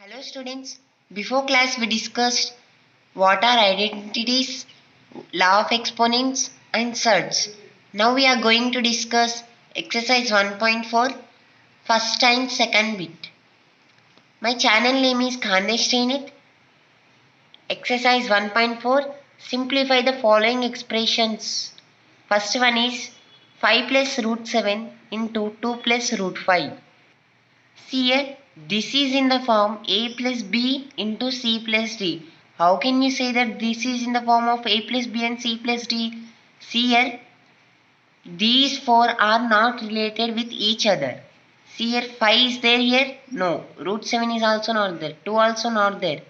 Hello students, before class we discussed what are identities, law of exponents and surds. Now we are going to discuss exercise 1.4 first and second bit. My channel name is Khandesh Srinit. Exercise 1.4 simplify the following expressions. First one is 5 plus root 7 into 2 plus root 5. See here, this is in the form a plus b into c plus d. How can you say that this is in the form of a plus b and c plus d? See here, these four are not related with each other. See here, 5 is there here? No. Root 7 is also not there. 2 also not there.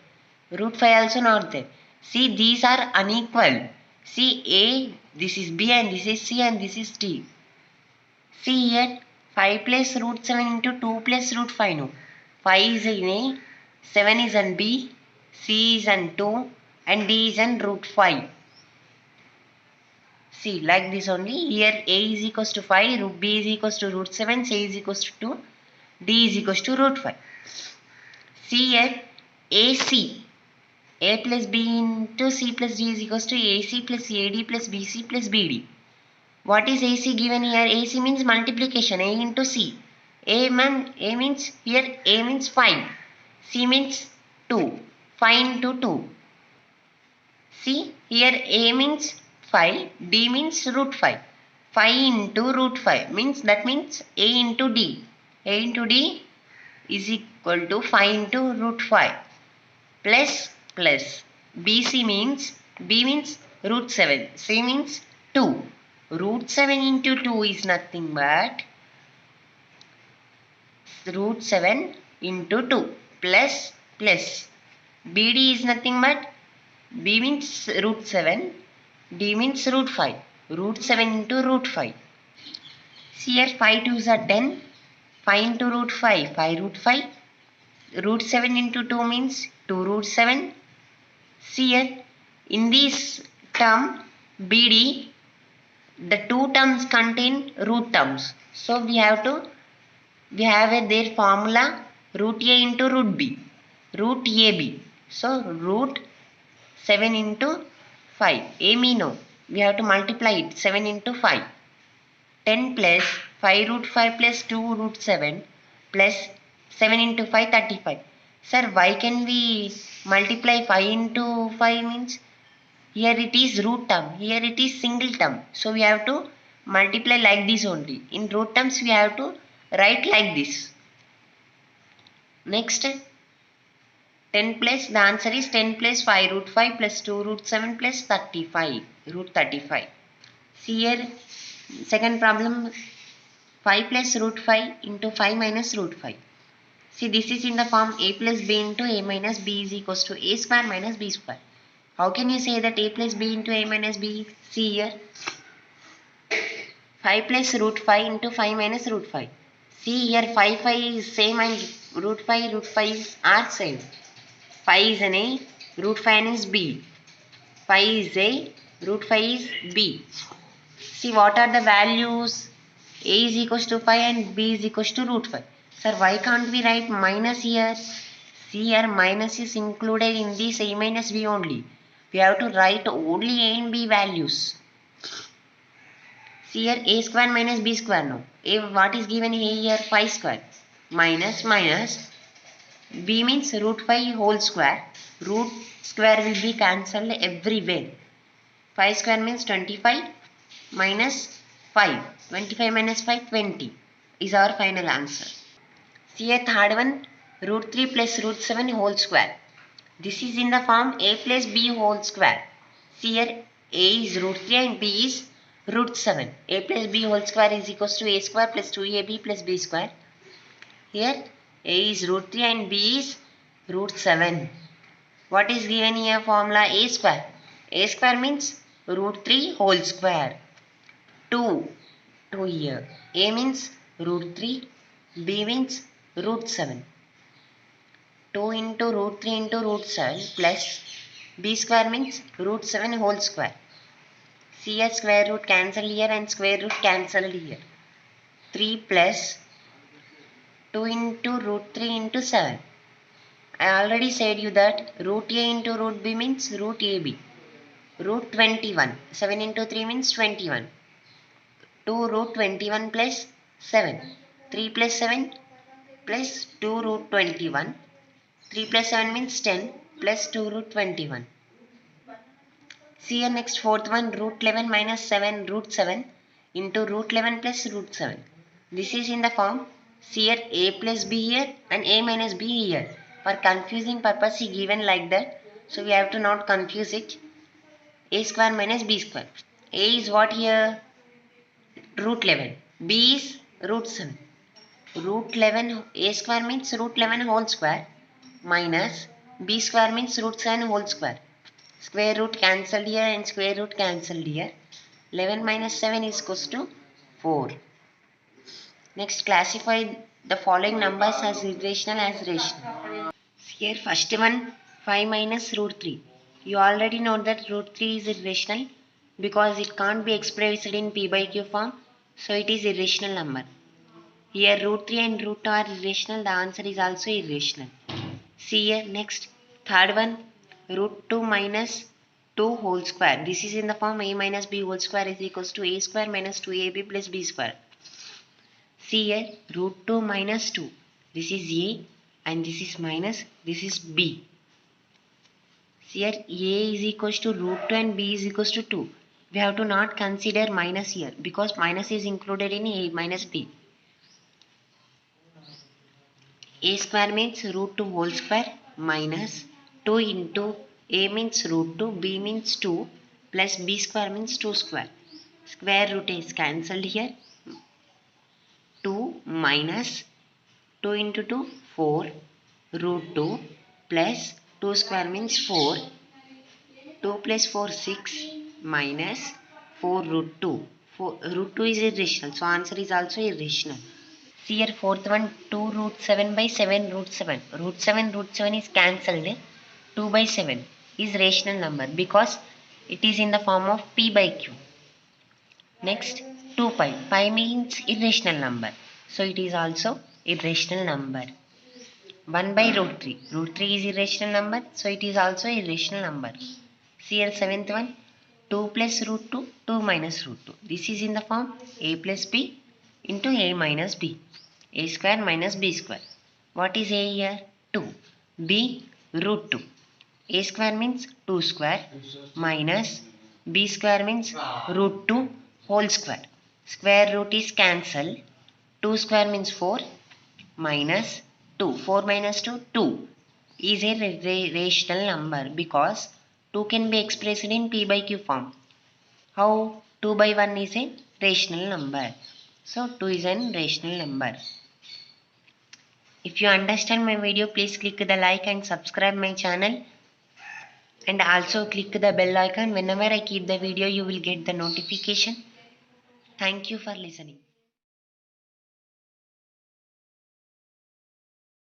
Root 5 also not there. See, these are unequal. See, a, this is b and this is c and this is d. See here, 5 plus root 7 into 2 plus root 5. No. 5 is in A, 7 is in B, C is in 2 and D is in root 5. See, like this only. Here A is equals to 5, root B is equals to root 7, C is equals to 2, D is equals to root 5. See here, AC. A plus B into C plus D is equals to AC plus AD plus BC plus BD. What is AC given here? AC means multiplication. A into C. A means here A means 5. C means 2. 5 into 2. See here A means 5. D means root 5. 5 into root 5 means that means A into D. A into D is equal to 5 into root 5 plus BC means B means root 7. C means 2. Root 7 into 2 is nothing but root 7 into 2 plus BD is nothing but B means root 7, D means root 5. Root 7 into root 5. See here 5 2s are 10. 5 into root 5, 5 root 5. Root 7 into 2 means 2 root 7. See here in this term BD, the two terms contain root terms. So we have their formula root A into root B. Root AB. So root 7 into 5. A me no. We have to multiply it. 7 into 5. 10 plus 5 root 5 plus 2 root 7 plus 7 into 5 35. Sir, why can we multiply 5 into 5 means? Here it is root term. Here it is single term. So we have to multiply like this only. In root terms we have to write like this. Next 10 plus, the answer is 10 plus 5 root 5 plus 2 root 7 plus 35, root 35. See here, second problem, 5 plus root 5 into 5 minus root 5. See, this is in the form a plus b into a minus b is equals to a square minus b square. How can you say that a plus b into a minus b? See here, 5 plus root 5 into 5 minus root 5. See here, 5 is same and root 5 are same. 5 is an A, root 5 is B. 5 is A, root 5 is B. See what are the values? A is equals to 5 and B is equals to root 5. Sir, why can't we write minus here? See here, minus is included in this A minus B only. We have to write only A and B values. See here, A square minus B square now. A, what is given here? 5 square. Minus. B means root 5 whole square. Root square will be cancelled everywhere. 5 square means 25 minus 5. 25 minus 5, 20 is our final answer. See a third one, root 3 plus root 7 whole square. This is in the form a plus b whole square. See here, a is root 3 and b is root 7. A plus b whole square is equals to a square plus 2ab plus b square. Here a is root 3 and b is root 7. What is given here? Formula a square. A square means root 3 whole square. 2 here. A means root 3. B means root 7. 2 into root 3 into root 7 plus b square means root 7 whole square. See a square root cancelled here and square root cancelled here. 3 plus 2 into root 3 into 7. I already said you that root A into root B means root AB. Root 21. 7 into 3 means 21. 2 root 21 plus 7. 3 plus 7 plus 2 root 21. 3 plus 7 means 10 plus 2 root 21. See here next fourth one, root 11 minus 7 root 7 into root 11 plus root 7. This is in the form, see here a plus b here and a minus b here. For confusing purpose he given like that. So we have to not confuse it. A square minus b square. A is what here? Root 11. B is root 7. Root 11 a square means root 11 whole square minus b square means root 7 whole square. Square root cancelled here and square root cancelled here. 11 minus 7 is equals to 4. Next, classify the following numbers as irrational as rational. Here first one, 5 minus root 3. You already know that root 3 is irrational because it can't be expressed in p by q form. So it is irrational number. Here root 3 and root 2 are irrational. The answer is also irrational. See here next, third one, root 2 minus 2 whole square. This is in the form a minus b whole square is equals to a square minus 2ab plus b square. See here, root 2 minus 2. This is a and this is minus, this is b. See here, a is equals to root 2 and b is equals to 2. We have to not consider minus here because minus is included in a minus b. A square means root 2 whole square minus 2 into a means root 2, b means 2 plus b square means 2 square. Square root is cancelled here. 2 minus 2 into 2, 4 root 2 plus 2 square means 4. 2 plus 4, 6 minus 4 root 2. Root 2 is irrational. So answer is also irrational. See here fourth one, 2 root 7 by 7 root 7. Root 7 is cancelled. 2 by 7 is rational number because it is in the form of p by q. Next 2 pi. Pi means irrational number. So it is also irrational number. 1 by root 3. Root 3 is irrational number. So it is also irrational number. See here seventh one, 2 plus root 2, 2 minus root 2. This is in the form a plus b into a minus b. A square minus b square. What is a here? 2. B root 2. A square means 2 square minus b square means root 2 whole square. Square root is cancelled. 2 square means 4 minus 2. 4 minus 2, 2 is a rational number because 2 can be expressed in p by q form. How? 2 by 1 is a rational number. So 2 is a rational number. If you understand my video, please click the like and subscribe my channel. And also click the bell icon. Whenever I keep the video, you will get the notification. Thank you for listening.